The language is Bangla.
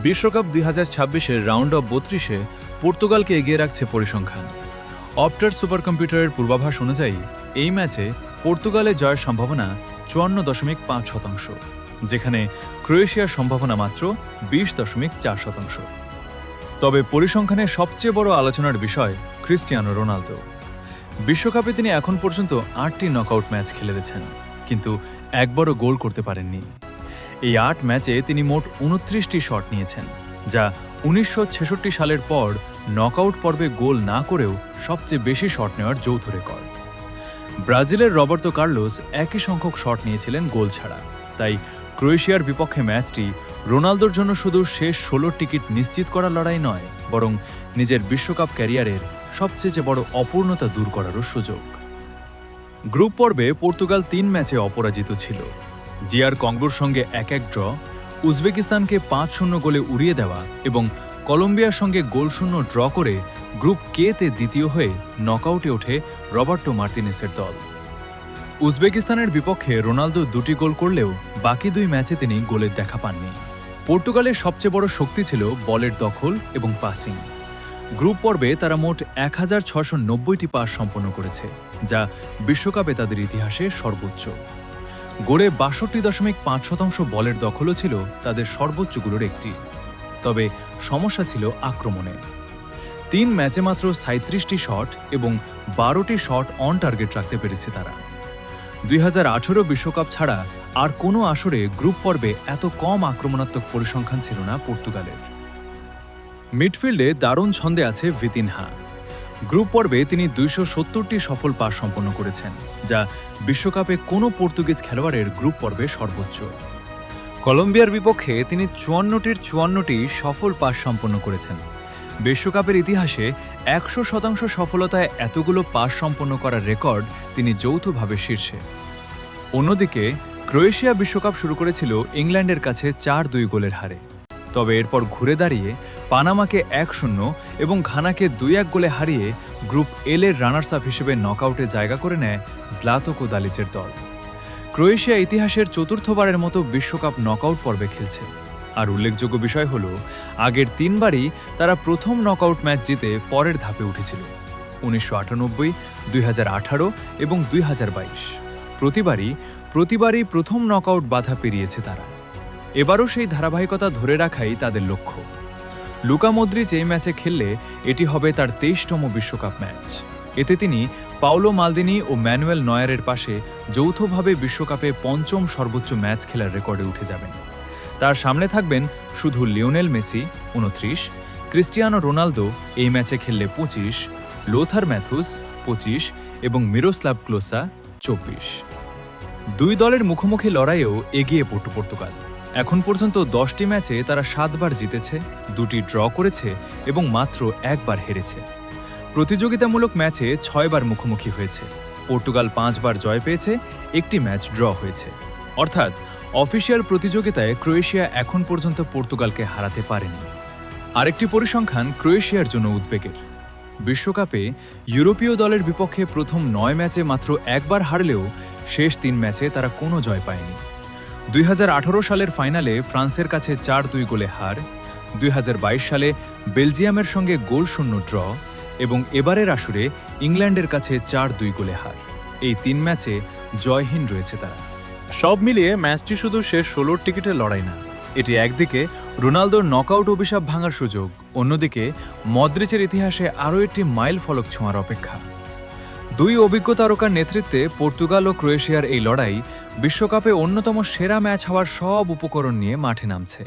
বিশ্বকাপ 2026-এর রাউন্ড অফ 32-এ পর্তুগালকে এগিয়ে রাখছে পরিসংখ্যান। অপটার সুপার কম্পিউটারের পূর্বাভাস অনুযায়ী এই ম্যাচে পর্তুগালের জয়ের সম্ভাবনা 54.5%, যেখানে ক্রোয়েশিয়ার সম্ভাবনা মাত্র 20.4%। তবে পরিসংখ্যানের সবচেয়ে বড় আলোচনার বিষয় ক্রিস্টিয়ানো রোনালদো। বিশ্বকাপে তিনি এখন পর্যন্ত 8টি নকআউট ম্যাচ খেলেছেন, কিন্তু একবারও গোল করতে পারেননি। এই 8 ম্যাচে তিনি মোট 29টি শট নিয়েছেন, যা 1966 সালের পর নকআউট পর্বে গোল না করেও সবচেয়ে বেশি শট নেওয়ার যৌথ রেকর্ড। ব্রাজিলের রবার্তো কার্লোস একই সংখ্যক শট নিয়েছিলেন গোল ছাড়া। তাই ক্রোয়েশিয়ার বিপক্ষে ম্যাচটি রোনালদোর জন্য শুধু শেষ 16 টিকিট নিশ্চিত করার লড়াই নয়, বরং নিজের বিশ্বকাপ ক্যারিয়ারের সবচেয়ে বড় অপূর্ণতা দূর করারও সুযোগ। গ্রুপ পর্বে পর্তুগাল 3 ম্যাচে অপরাজিত ছিল। ডিআর কঙ্গোর সঙ্গে 1-1 ড্র, উজবেকিস্তানকে 5-0 গোলে উড়িয়ে দেওয়া এবং কলম্বিয়ার সঙ্গে গোলশূন্য ড্র করে গ্রুপ কে-তে দ্বিতীয় হয়ে নকআউটে ওঠে রবার্টো মার্তিনেসের দল। উজবেকিস্তানের বিপক্ষে রোনালদো 2টি গোল করলেও বাকি 2 ম্যাচে তিনি গোলের দেখা পাননি। পর্তুগালের সবচেয়ে বড় শক্তি ছিল বলের দখল এবং পাসিং। গ্রুপ পর্বে তারা মোট 1690টি পাস সম্পন্ন করেছে, যা বিশ্বকাপে তাদের ইতিহাসে সর্বোচ্চ। গড়ে 62.5% বলের দখলও ছিল তাদের সর্বোচ্চগুলোর একটি। তবে সমস্যা ছিল আক্রমণে। 3 ম্যাচে মাত্র 37টি শট এবং 12টি শট অন টার্গেট রাখতে পেরেছে তারা। 2018 বিশ্বকাপ ছাড়া আর কোনো আসরে গ্রুপ পর্বে এত কম আক্রমণাত্মক পরিসংখ্যান ছিল না পর্তুগালের। মিডফিল্ডে দারুণ ছন্দে আছে ভিতিনহা। গ্রুপ পর্বে তিনি 270টি সফল পাস সম্পন্ন করেছেন, যা বিশ্বকাপে কোনো পর্তুগিজ খেলোয়াড়ের গ্রুপ পর্বে সর্বোচ্চ। কলম্বিয়ার বিপক্ষে তিনি 54টি সফল পাস সম্পন্ন করেছেন। বিশ্বকাপের ইতিহাসে 100% সফলতায় এতগুলো পাস সম্পন্ন করার রেকর্ড তিনি যৌথভাবে শীর্ষে। অন্যদিকে ক্রোয়েশিয়া বিশ্বকাপ শুরু করেছিল ইংল্যান্ডের কাছে 4-2 গোলের হারে। তবে এরপর ঘুরে দাঁড়িয়ে পানামাকে 1-0 এবং ঘানাকে 2-1 গোলে হারিয়ে গ্রুপ এল-এর রানার্স আপ হিসেবে নকআউটে জায়গা করে নেয় জ্লাতকো দালিচের দল। ক্রোয়েশিয়া ইতিহাসের 4র্থবারের মতো বিশ্বকাপ নকআউট পর্বে খেলছে। আর উল্লেখযোগ্য বিষয় হল, আগের 3 বারই তারা প্রথম নকআউট ম্যাচ জিতে পরের ধাপে উঠেছিল: 1998, 2018 এবং 2022। প্রতিবারই প্রথম নকআউট বাধা পেরিয়েছে তারা। এবারও সেই ধারাবাহিকতা ধরে রাখাই তাদের লক্ষ্য। লুকা মদ্রিচ এই ম্যাচে খেললে এটি হবে তার 23তম বিশ্বকাপ ম্যাচ। এতে তিনি পাওলো মালদিনি ও ম্যানুয়েল নয়ারের পাশে যৌথভাবে বিশ্বকাপে 5ম সর্বোচ্চ ম্যাচ খেলার রেকর্ডে উঠে যাবেন। তার সামনে থাকবেন শুধু লিওনেল মেসি 29, ক্রিস্টিয়ানো রোনালদো এই ম্যাচে খেললে 25, লোথার ম্যাথুস 25 এবং মিরোস্লাভ ক্লোসা 24। 2 দলের মুখোমুখি লড়াইয়েও এগিয়ে পর্তুগাল। এখন পর্যন্ত 10টি ম্যাচে তারা 7 বার জিতেছে, 2টি ড্র করেছে এবং মাত্র 1 বার হেরেছে। প্রতিযোগিতামূলক ম্যাচে 6 বার মুখোমুখি হয়েছে। পর্তুগাল 5 বার জয় পেয়েছে, 1টি ম্যাচ ড্র হয়েছে। অর্থাৎ অফিসিয়াল প্রতিযোগিতায় ক্রোয়েশিয়া এখন পর্যন্ত পর্তুগালকে হারাতে পারেনি। আরেকটি পরিসংখ্যান ক্রোয়েশিয়ার জন্য উদ্বেগের। বিশ্বকাপে ইউরোপীয় দলের বিপক্ষে প্রথম 9 ম্যাচে মাত্র 1 বার হারলেও শেষ 3 ম্যাচে তারা কোনো জয় পায়নি। 2018 সালের ফাইনালে ফ্রান্সের কাছে 4-2 গোলে হার, 2022 সালে বেলজিয়ামের সঙ্গে গোলশূন্য ড্র এবং এবারের আসরে ইংল্যান্ডের কাছে 4-2 গোলে হার। এই 3 ম্যাচে জয়হীন রয়েছে তারা। সব মিলিয়ে ম্যাচটি শুধু শেষ 16 টিকিটের লড়াই না, এটি একদিকে রোনালদোর নকআউট অভিশাপ ভাঙার সুযোগ, অন্যদিকে মদ্রিচের ইতিহাসে আরও একটি মাইল ফলক ছোঁয়ার অপেক্ষা। 2 অভিজ্ঞ তারকার নেতৃত্বে পর্তুগাল ও ক্রোয়েশিয়ার এই লড়াই বিশ্বকাপে অন্যতম সেরা ম্যাচ হওয়ার সব উপকরণ নিয়ে মাঠে নামছে।